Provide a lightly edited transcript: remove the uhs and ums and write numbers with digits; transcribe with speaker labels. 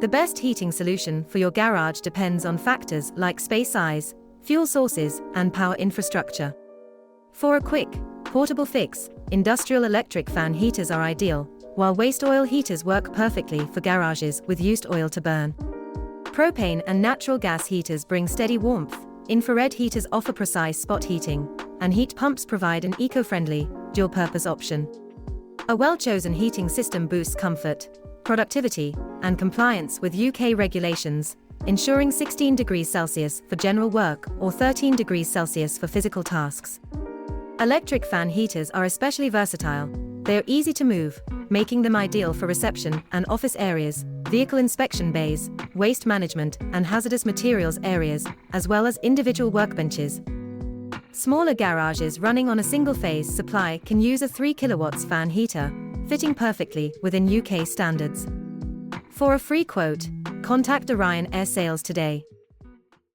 Speaker 1: The best heating solution for your garage depends on factors like space size, fuel sources, and power infrastructure. For a quick, portable fix, industrial electric fan heaters are ideal, while waste oil heaters work perfectly for garages with used oil to burn. Propane and natural gas heaters bring steady warmth, infrared heaters offer precise spot heating, and heat pumps provide an eco-friendly, dual-purpose option. A well-chosen heating system boosts comfort, productivity, and compliance with UK regulations, ensuring 16 degrees Celsius for general work or 13 degrees Celsius for physical tasks. Electric fan heaters are especially versatile. They are easy to move, making them ideal for reception and office areas, vehicle inspection bays, waste management, and hazardous materials areas, as well as individual workbenches. Smaller garages running on a single-phase supply can use a 3 kW fan heater, fitting perfectly within UK standards. For a free quote, contact Orion Air Sales today.